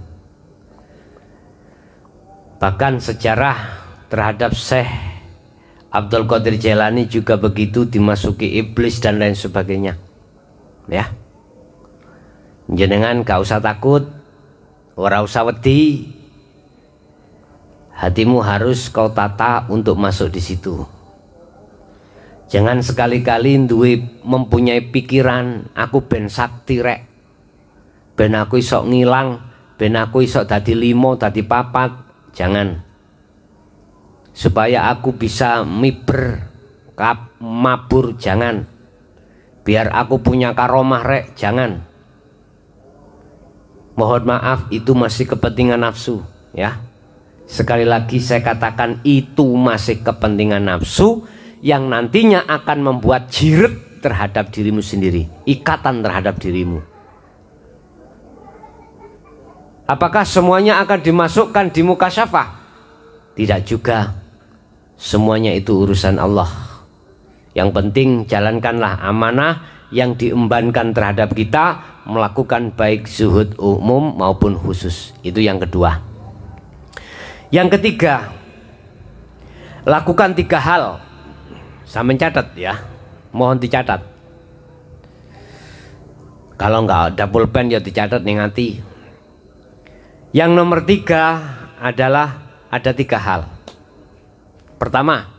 Bahkan sejarah terhadap Syekh Abdul Qadir Jailani juga begitu, dimasuki iblis dan lain sebagainya. Ya, jenengan gak usah takut, ora usah wedi. Hatimu harus kau tata untuk masuk di situ. Jangan sekali-kali mempunyai pikiran aku ben sakti rek, ben aku iso ngilang, ben aku iso dadi 5, dadi 4. Jangan. Supaya aku bisa miber, mabur, jangan. Biar aku punya karomah rek, jangan. Mohon maaf, itu masih kepentingan nafsu, ya. Sekali lagi saya katakan, itu masih kepentingan nafsu yang nantinya akan membuat jiret terhadap dirimu sendiri, ikatan terhadap dirimu. Apakah semuanya akan dimasukkan di mukasyafah? Tidak juga. Semuanya itu urusan Allah. Yang penting jalankanlah amanah yang diembankan terhadap kita, melakukan baik zuhud umum maupun khusus. Itu yang kedua. Yang ketiga, lakukan 3 hal. Saya mencatat ya, mohon dicatat. Kalau nggak ada pulpen ya dicatat nih nanti. Yang nomor 3 adalah ada 3 hal. Pertama,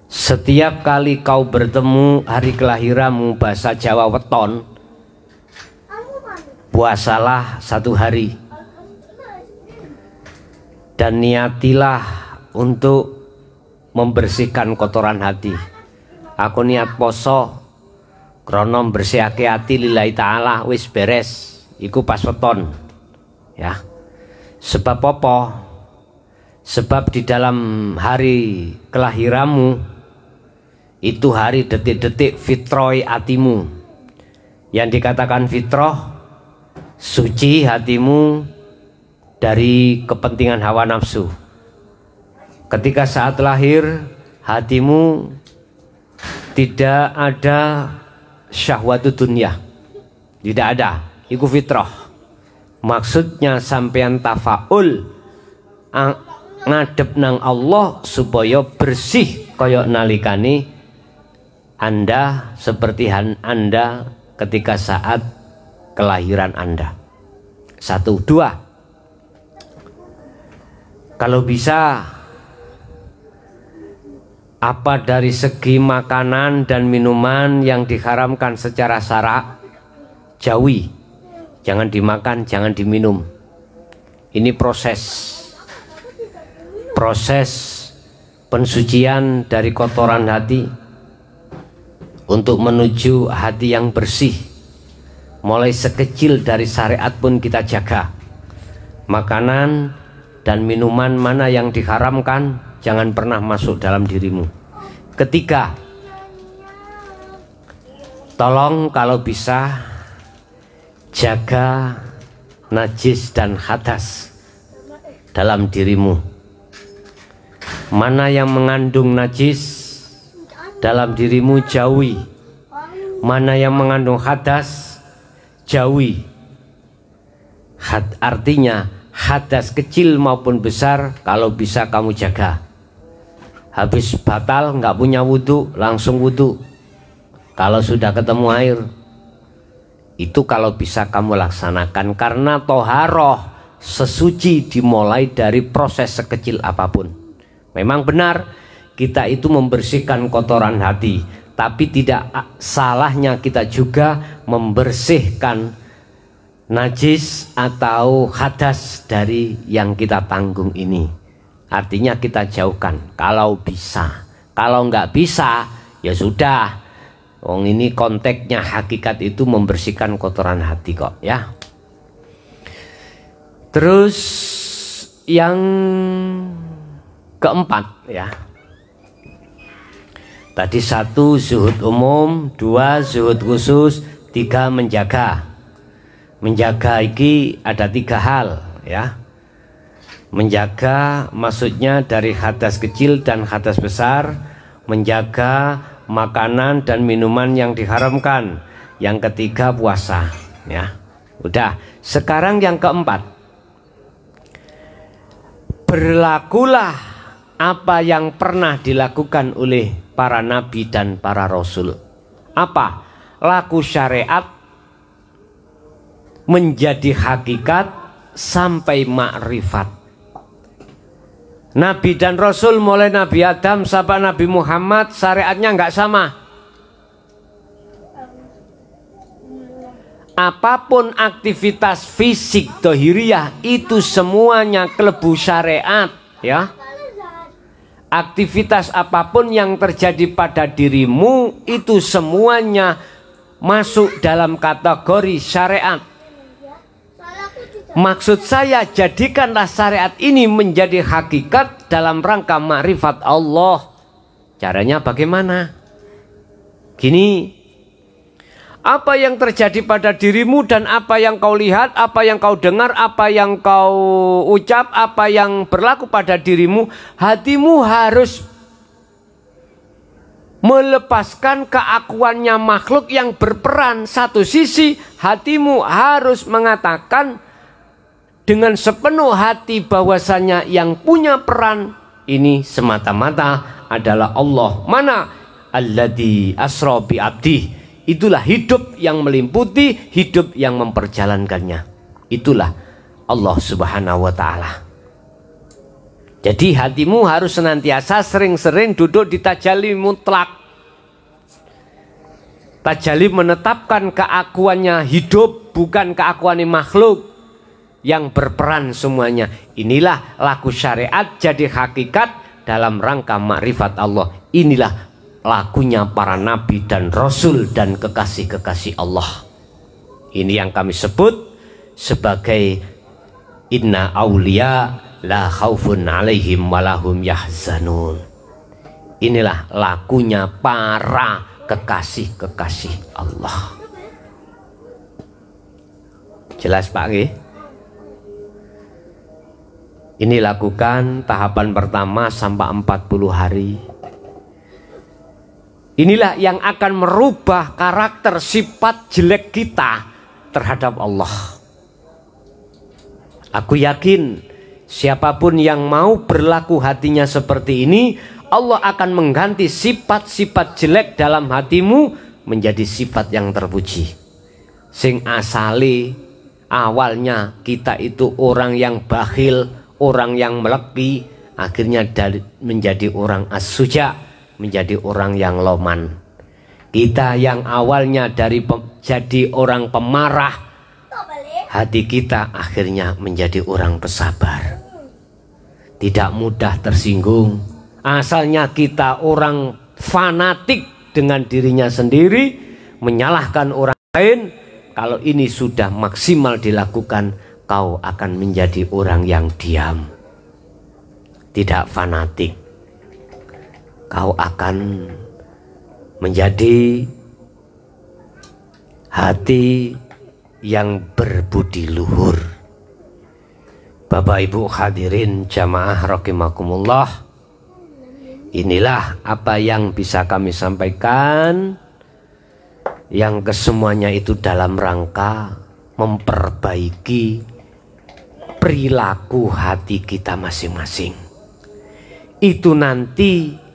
setiap kali kau bertemu hari kelahiranmu, bahasa Jawa weton, puasalah 1 hari dan niatilah untuk membersihkan kotoran hati. Aku niat poso krono bersihake hati lillahi ta'ala, wis beres iku pas weton ya. Sebab apa? Sebab di dalam hari kelahiranmu itu hari detik-detik fitroi hatimu. Yang dikatakan fitroh, suci hatimu dari kepentingan hawa nafsu. Ketika saat lahir, hatimu tidak ada syahwatu dunia, tidak ada, itu fitrah. Maksudnya sampean tafaul ngadep nang Allah supaya bersih koyok nalikani Anda seperti Anda ketika saat kelahiran Anda. 1, 2, kalau bisa apa dari segi makanan dan minuman yang diharamkan secara syara' jauhi. Jangan dimakan, jangan diminum. Ini proses pensucian dari kotoran hati untuk menuju hati yang bersih. Mulai sekecil dari syariat pun kita jaga. Makanan dan minuman mana yang diharamkan jangan pernah masuk dalam dirimu. Ketiga, tolong kalau bisa jaga najis dan hadas dalam dirimu. Mana yang mengandung najis dalam dirimu jauhi. Mana yang mengandung hadas jauhi. Artinya hadas kecil maupun besar kalau bisa kamu jaga. Habis batal nggak punya wudhu, langsung wudhu. Kalau sudah ketemu air, itu kalau bisa kamu laksanakan. Karena toharoh sesuci dimulai dari proses sekecil apapun. Memang benar kita itu membersihkan kotoran hati, tapi tidak salahnya kita juga membersihkan najis atau hadas dari yang kita tanggung ini. Artinya kita jauhkan kalau bisa. Kalau nggak bisa ya sudah. Wong ini konteksnya hakikat itu membersihkan kotoran hati kok ya. Terus yang keempat ya. Tadi 1 zuhud umum, 2 zuhud khusus, 3 menjaga. Menjaga iki ada 3 hal ya. Menjaga maksudnya dari hadas kecil dan hadas besar. Menjaga makanan dan minuman yang diharamkan. Yang ketiga puasa ya. Udah, sekarang yang keempat. Berlakulah apa yang pernah dilakukan oleh para nabi dan para rasul. Apa? Laku syariat menjadi hakikat sampai makrifat. Nabi dan rasul mulai Nabi Adam sampai Nabi Muhammad syariatnya nggak sama. Apapun aktivitas fisik dohiriyah itu semuanya kelebu syariat, ya. Aktivitas apapun yang terjadi pada dirimu itu semuanya masuk dalam kategori syariat. Maksud saya, jadikanlah syariat ini menjadi hakikat dalam rangka ma'rifat Allah. Caranya bagaimana? Gini, apa yang terjadi pada dirimu dan apa yang kau lihat, apa yang kau dengar, apa yang kau ucap, apa yang berlaku pada dirimu, hatimu harus melepaskan keakuannya makhluk yang berperan. Satu sisi, hatimu harus mengatakan dengan sepenuh hati bahwasanya yang punya peran ini semata-mata adalah Allah. Mana? Alladzi asra bi abdi. Itulah hidup yang meliputi, hidup yang memperjalankannya. Itulah Allah Subhanahu wa taala. Jadi hatimu harus senantiasa sering-sering duduk di tajalli mutlak. Tajalli menetapkan keakuannya hidup, bukan keakuannya makhluk yang berperan semuanya. Inilah laku syariat jadi hakikat dalam rangka makrifat Allah. Inilah lakunya para nabi dan rasul dan kekasih-kekasih Allah. Ini yang kami sebut sebagai inna auliya la khaufun alaihim walahum yahzanun. Inilah lakunya para kekasih-kekasih Allah. Jelas Pak G? Ini lakukan tahapan pertama sampai 40 hari. Inilah yang akan merubah karakter sifat jelek kita terhadap Allah. Aku yakin siapapun yang mau berlaku hatinya seperti ini, Allah akan mengganti sifat-sifat jelek dalam hatimu menjadi sifat yang terpuji. Sing asali awalnya kita itu orang yang bakhil, orang yang meleki, akhirnya menjadi orang as-suja, menjadi orang yang loman. Kita yang awalnya jadi orang pemarah, hati kita akhirnya menjadi orang pesabar, tidak mudah tersinggung. Asalnya kita orang fanatik dengan dirinya sendiri, menyalahkan orang lain. Kalau ini sudah maksimal dilakukan, kau akan menjadi orang yang diam, tidak fanatik. Kau akan menjadi hati yang berbudi luhur. Bapak Ibu hadirin jamaah rahimakumullah, inilah apa yang bisa kami sampaikan, yang kesemuanya itu dalam rangka memperbaiki perilaku hati kita masing-masing. Itu nanti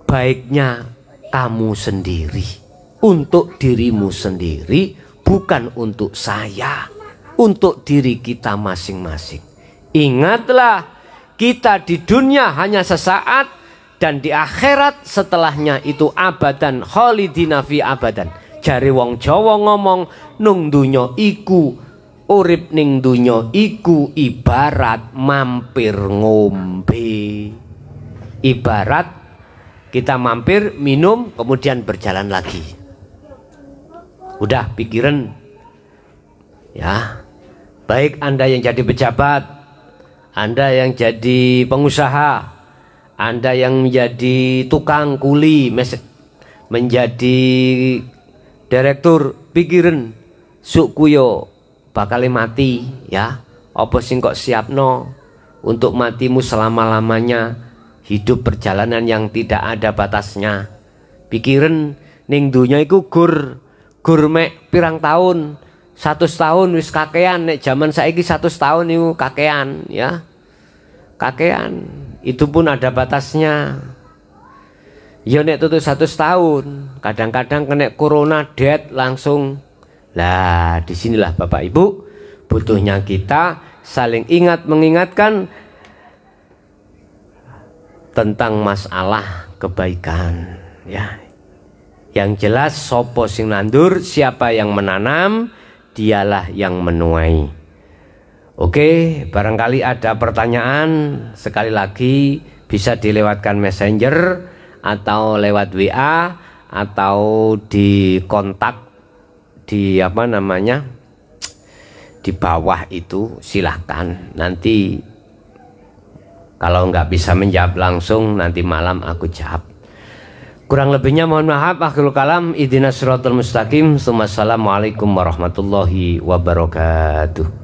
baiknya kamu sendiri, untuk dirimu sendiri, bukan untuk saya, untuk diri kita masing-masing. Ingatlah, kita di dunia hanya sesaat, dan di akhirat setelahnya itu abadan, khalidina fi abadan. Jare wong Jawa ngomong, nung dunya iku, urip ning dunya iku ibarat mampir ngombe. Ibarat kita mampir minum kemudian berjalan lagi. Udah pikiran ya, baik Anda yang jadi pejabat, Anda yang jadi pengusaha, Anda yang menjadi tukang kuli, menjadi direktur, pikiran sukuyo bakal mati ya. Apa sing kok siapno untuk matimu selama-lamanya, hidup perjalanan yang tidak ada batasnya. Pikiran ning dunya iku gur mek pirang tahun, tahun wis kakean, nek zaman saiki 100 tahun itu kakean ya. Kakean. Itu pun ada batasnya. Ya nek tutup 100 tahun, kadang-kadang kena corona dead langsung. Lah, disinilah Bapak Ibu butuhnya kita saling ingat mengingatkan tentang masalah kebaikan ya. Yang jelas sopo sing nandur, siapa yang menanam, dialah yang menuai. Oke, barangkali ada pertanyaan, sekali lagi bisa dilewatkan messenger atau lewat WA atau di kontak di apa namanya di bawah itu, silahkan. Nanti kalau nggak bisa menjawab langsung, nanti malam aku jawab. Kurang lebihnya mohon maaf. Akhirul kalam, ihdinas siratal mustaqim. Assalamualaikum warahmatullahi wabarakatuh.